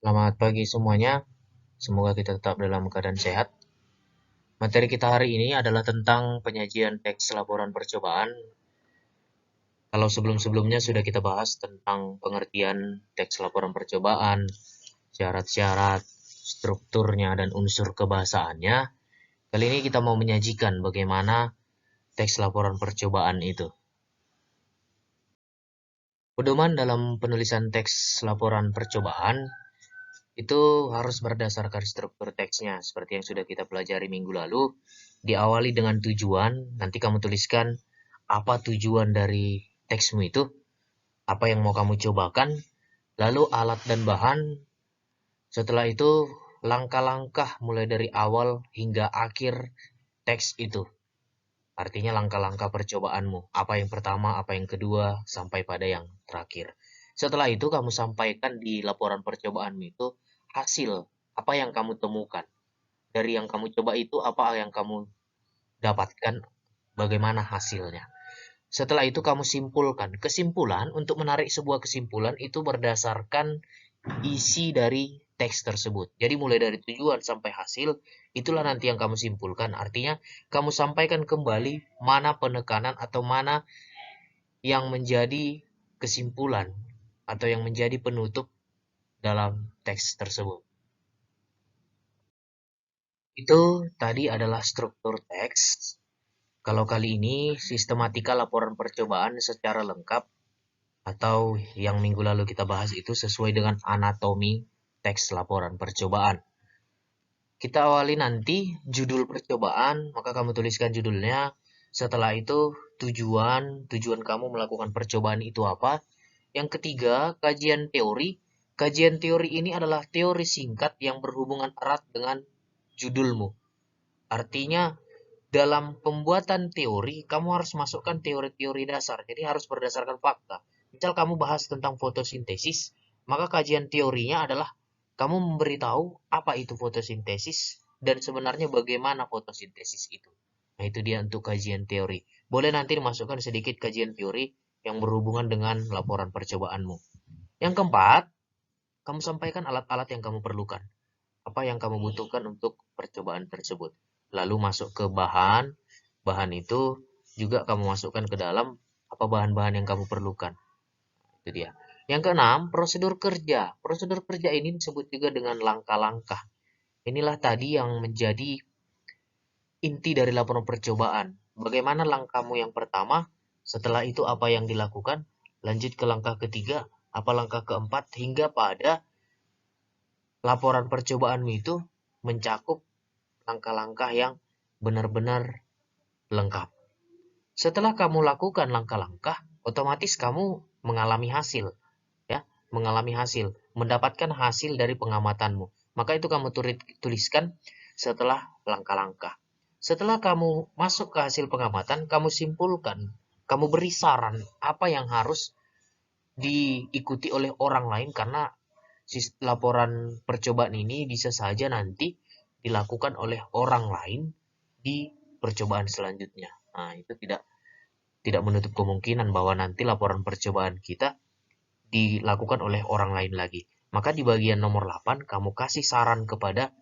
Selamat pagi semuanya, semoga kita tetap dalam keadaan sehat. Materi kita hari ini adalah tentang penyajian teks laporan percobaan. Kalau sebelum-sebelumnya sudah kita bahas tentang pengertian teks laporan percobaan, syarat-syarat, strukturnya, dan unsur kebahasaannya. Kali ini kita mau menyajikan bagaimana teks laporan percobaan itu. Pedoman dalam penulisan teks laporan percobaan itu harus berdasarkan struktur teksnya, seperti yang sudah kita pelajari minggu lalu. Diawali dengan tujuan, nanti kamu tuliskan apa tujuan dari teksmu itu, apa yang mau kamu cobakan, lalu alat dan bahan. Setelah itu, langkah-langkah mulai dari awal hingga akhir teks itu. Artinya langkah-langkah percobaanmu, apa yang pertama, apa yang kedua, sampai pada yang terakhir. Setelah itu kamu sampaikan di laporan percobaanmu itu hasil, apa yang kamu temukan. Dari yang kamu coba itu, apa yang kamu dapatkan, bagaimana hasilnya. Setelah itu kamu simpulkan. Kesimpulan, untuk menarik sebuah kesimpulan itu berdasarkan isi dari teks tersebut. Jadi mulai dari tujuan sampai hasil, itulah nanti yang kamu simpulkan. Artinya, kamu sampaikan kembali mana penekanan atau mana yang menjadi kesimpulan atau yang menjadi penutup dalam teks tersebut. Itu tadi adalah struktur teks. Kalau kali ini sistematika laporan percobaan secara lengkap atau yang minggu lalu kita bahas itu sesuai dengan anatomi teks laporan percobaan. Kita awali nanti judul percobaan, maka kamu tuliskan judulnya. Setelah itu tujuan kamu melakukan percobaan itu apa. Yang ketiga, kajian teori. Kajian teori ini adalah teori singkat yang berhubungan erat dengan judulmu. Artinya dalam pembuatan teori, kamu harus masukkan teori-teori dasar. Jadi harus berdasarkan fakta. Misal kamu bahas tentang fotosintesis, maka kajian teorinya adalah kamu memberitahu apa itu fotosintesis dan sebenarnya bagaimana fotosintesis itu. Nah, itu dia untuk kajian teori. Boleh nanti dimasukkan sedikit kajian teori yang berhubungan dengan laporan percobaanmu. Yang keempat, kamu sampaikan alat-alat yang kamu perlukan. Apa yang kamu butuhkan untuk percobaan tersebut. Lalu masuk ke bahan. Bahan itu juga kamu masukkan ke dalam apa bahan-bahan yang kamu perlukan. Itu dia. Yang keenam, prosedur kerja. Prosedur kerja ini disebut juga dengan langkah-langkah. Inilah tadi yang menjadi inti dari laporan percobaan. Bagaimana langkahmu yang pertama, setelah itu apa yang dilakukan, lanjut ke langkah ketiga, apa langkah keempat, hingga pada laporan percobaanmu itu mencakup langkah-langkah yang benar-benar lengkap. Setelah kamu lakukan langkah-langkah, otomatis kamu mengalami hasil, ya, mengalami hasil, mendapatkan hasil dari pengamatanmu. Maka itu kamu tuliskan setelah langkah-langkah. Setelah kamu masuk ke hasil pengamatan, kamu simpulkan, kamu beri saran apa yang harus diikuti oleh orang lain karena laporan percobaan ini bisa saja nanti dilakukan oleh orang lain di percobaan selanjutnya. Nah, itu tidak menutup kemungkinan bahwa nanti laporan percobaan kita dilakukan oleh orang lain lagi. Maka di bagian nomor 8 kamu kasih saran kepada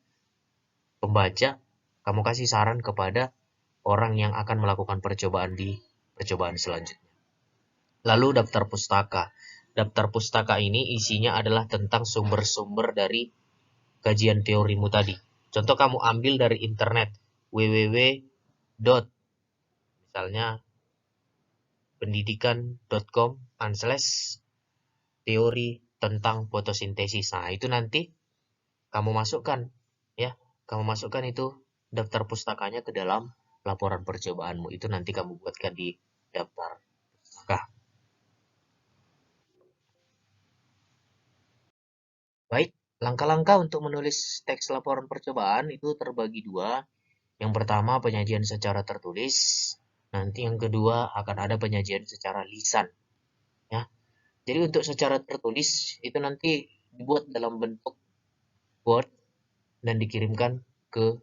pembaca, kamu kasih saran kepada orang yang akan melakukan percobaan di percobaan selanjutnya. Lalu daftar pustaka. Daftar pustaka ini isinya adalah tentang sumber-sumber dari kajian teorimu tadi. Contoh kamu ambil dari internet www. Misalnya pendidikan.com/teori tentang fotosintesis. Nah, itu nanti kamu masukkan ya. Kamu masukkan itu daftar pustakanya ke dalam laporan percobaanmu. Itu nanti kamu buatkan di daftar pustaka. Baik, langkah-langkah untuk menulis teks laporan percobaan itu terbagi dua. Yang pertama penyajian secara tertulis, nanti yang kedua akan ada penyajian secara lisan, ya. Jadi untuk secara tertulis itu nanti dibuat dalam bentuk Word dan dikirimkan ke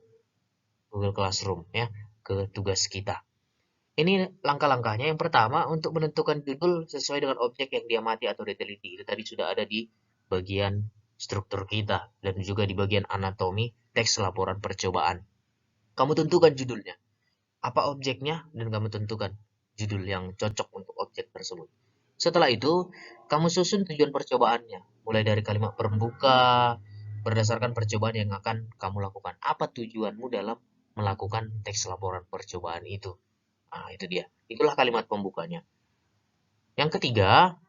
Google Classroom, ya, ke tugas kita. Ini langkah-langkahnya. Yang pertama untuk menentukan judul sesuai dengan objek yang diamati atau diteliti. Itu tadi sudah ada di bagian struktur kita, dan juga di bagian anatomi teks laporan percobaan. Kamu tentukan judulnya, apa objeknya, dan kamu tentukan judul yang cocok untuk objek tersebut. Setelah itu, kamu susun tujuan percobaannya, mulai dari kalimat pembuka, berdasarkan percobaan yang akan kamu lakukan. Apa tujuanmu dalam melakukan teks laporan percobaan itu? Nah, itu dia. Itulah kalimat pembukanya. Yang ketiga,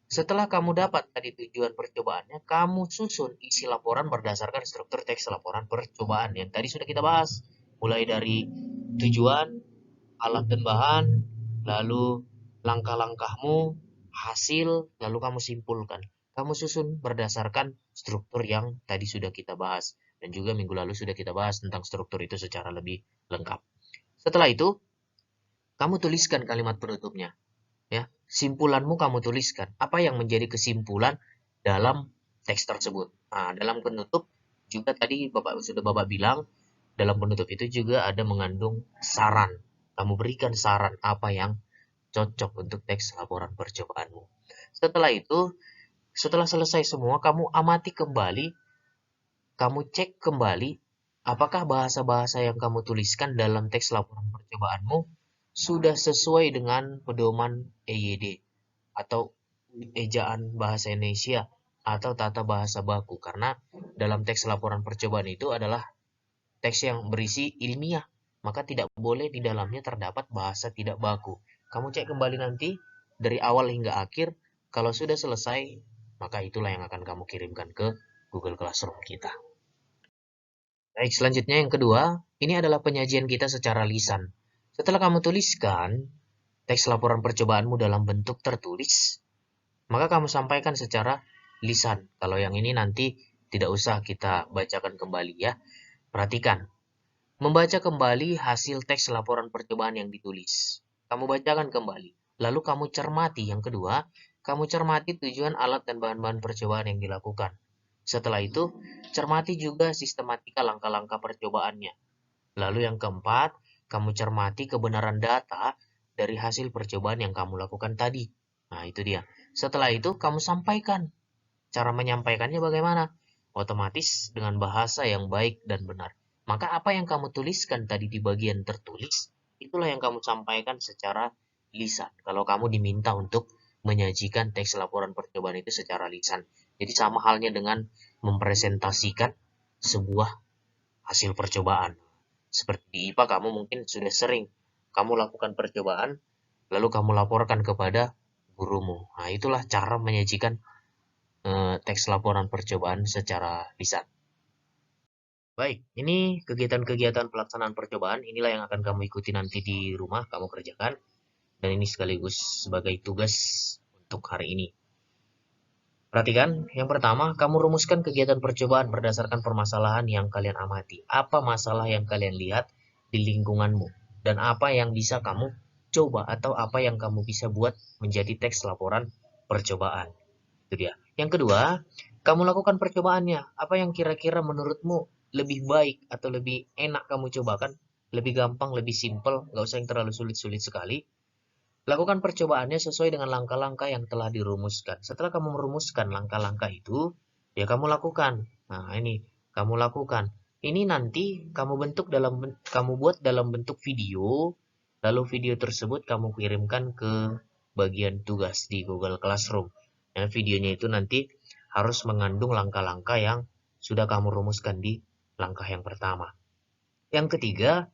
setelah kamu dapat tadi tujuan percobaannya, kamu susun isi laporan berdasarkan struktur teks laporan percobaan yang tadi sudah kita bahas. Mulai dari tujuan, alat dan bahan, lalu langkah-langkahmu, hasil, lalu kamu simpulkan. Kamu susun berdasarkan struktur yang tadi sudah kita bahas. Dan juga minggu lalu sudah kita bahas tentang struktur itu secara lebih lengkap. Setelah itu, kamu tuliskan kalimat penutupnya. Ya, simpulanmu kamu tuliskan. Apa yang menjadi kesimpulan dalam teks tersebut. Nah, dalam penutup juga tadi Bapak bilang, dalam penutup itu juga ada mengandung saran. Kamu berikan saran apa yang cocok untuk teks laporan percobaanmu. Setelah itu, setelah selesai semua, kamu amati kembali, kamu cek kembali apakah bahasa-bahasa yang kamu tuliskan dalam teks laporan percobaanmu sudah sesuai dengan pedoman EYD atau ejaan bahasa Indonesia atau tata bahasa baku, karena dalam teks laporan percobaan itu adalah teks yang berisi ilmiah, maka tidak boleh di dalamnya terdapat bahasa tidak baku. Kamu cek kembali nanti dari awal hingga akhir. Kalau sudah selesai, maka itulah yang akan kamu kirimkan ke Google Classroom kita. Baik, selanjutnya yang kedua, ini adalah penyajian kita secara lisan. Setelah kamu tuliskan teks laporan percobaanmu dalam bentuk tertulis, maka kamu sampaikan secara lisan. Kalau yang ini nanti tidak usah kita bacakan kembali ya. Perhatikan, membaca kembali hasil teks laporan percobaan yang ditulis. Kamu bacakan kembali. Lalu kamu cermati. Yang kedua, kamu cermati tujuan alat dan bahan-bahan percobaan yang dilakukan. Setelah itu, cermati juga sistematika langkah-langkah percobaannya. Lalu yang keempat, kamu cermati kebenaran data dari hasil percobaan yang kamu lakukan tadi. Nah, itu dia. Setelah itu, kamu sampaikan. Cara menyampaikannya bagaimana? Otomatis dengan bahasa yang baik dan benar. Maka apa yang kamu tuliskan tadi di bagian tertulis, itulah yang kamu sampaikan secara lisan. Kalau kamu diminta untuk menyajikan teks laporan percobaan itu secara lisan. Jadi sama halnya dengan mempresentasikan sebuah hasil percobaan. Seperti di IPA kamu mungkin sudah sering kamu lakukan percobaan, lalu kamu laporkan kepada gurumu. Nah, itulah cara menyajikan teks laporan percobaan secara lisan. Baik, ini kegiatan-kegiatan pelaksanaan percobaan. Inilah yang akan kamu ikuti nanti di rumah, kamu kerjakan. Dan ini sekaligus sebagai tugas untuk hari ini. Perhatikan, yang pertama, kamu rumuskan kegiatan percobaan berdasarkan permasalahan yang kalian amati. Apa masalah yang kalian lihat di lingkunganmu? Dan apa yang bisa kamu coba atau apa yang kamu bisa buat menjadi teks laporan percobaan. Itu dia. Yang kedua, kamu lakukan percobaannya. Apa yang kira-kira menurutmu lebih baik atau lebih enak kamu cobakan? Lebih gampang, lebih simple, nggak usah yang terlalu sulit-sulit sekali. Lakukan percobaannya sesuai dengan langkah-langkah yang telah dirumuskan. Setelah kamu merumuskan langkah-langkah itu, ya kamu lakukan. Nah, ini kamu lakukan. Ini nanti kamu buat dalam bentuk video, lalu video tersebut kamu kirimkan ke bagian tugas di Google Classroom. Dan videonya itu nanti harus mengandung langkah-langkah yang sudah kamu rumuskan di langkah yang pertama. Yang ketiga,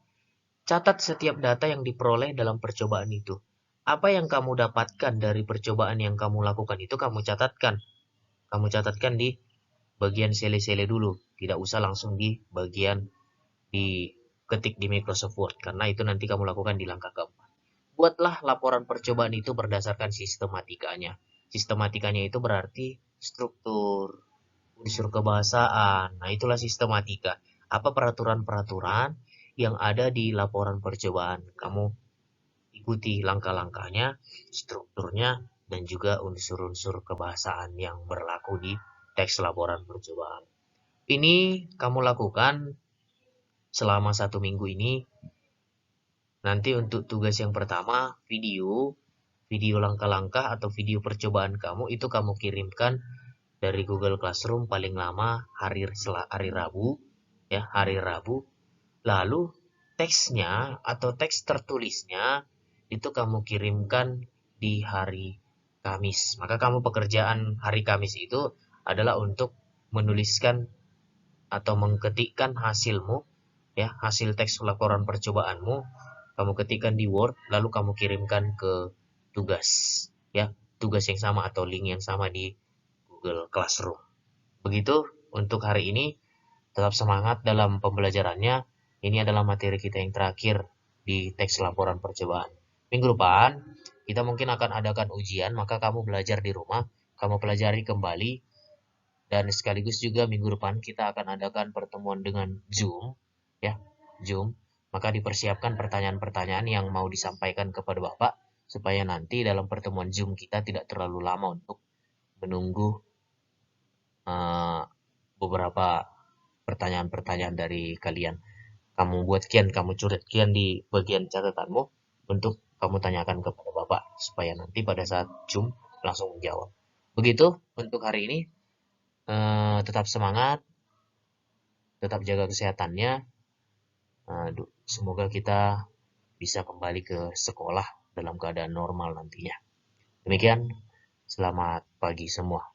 catat setiap data yang diperoleh dalam percobaan itu. Apa yang kamu dapatkan dari percobaan yang kamu lakukan itu kamu catatkan. Kamu catatkan di bagian sele-sele dulu. Tidak usah langsung di bagian diketik di Microsoft Word. Karena itu nanti kamu lakukan di langkah keempat. Buatlah laporan percobaan itu berdasarkan sistematikanya. Sistematikanya itu berarti struktur, unsur kebahasaan. Nah, itulah sistematika. Apa peraturan-peraturan yang ada di laporan percobaan. Kamu ikuti langkah-langkahnya, strukturnya, dan juga unsur-unsur kebahasaan yang berlaku di teks laporan percobaan. Ini kamu lakukan selama 1 minggu ini. Nanti untuk tugas yang pertama, video langkah-langkah atau video percobaan kamu itu kamu kirimkan dari Google Classroom paling lama hari Rabu, ya, hari Rabu. Lalu teksnya atau teks tertulisnya itu kamu kirimkan di hari Kamis. Maka kamu pekerjaan hari Kamis itu adalah untuk menuliskan atau mengketikkan hasilmu, ya, hasil teks laporan percobaanmu, kamu ketikkan di Word, lalu kamu kirimkan ke tugas, ya, tugas yang sama atau link yang sama di Google Classroom. Begitu untuk hari ini, tetap semangat dalam pembelajarannya. Ini adalah materi kita yang terakhir di teks laporan percobaan. Minggu depan, kita mungkin akan adakan ujian, maka kamu belajar di rumah, kamu pelajari kembali, dan sekaligus juga minggu depan kita akan adakan pertemuan dengan Zoom, ya, Zoom. Maka dipersiapkan pertanyaan-pertanyaan yang mau disampaikan kepada Bapak, supaya nanti dalam pertemuan Zoom kita tidak terlalu lama untuk menunggu uh, beberapa pertanyaan-pertanyaan dari kalian. Kamu buat kian, kamu coret kian di bagian catatanmu untuk kamu tanyakan kepada Bapak, supaya nanti pada saat Zoom langsung menjawab. Begitu untuk hari ini. Tetap semangat, tetap jaga kesehatannya. Semoga kita bisa kembali ke sekolah dalam keadaan normal nantinya. Demikian, selamat pagi semua.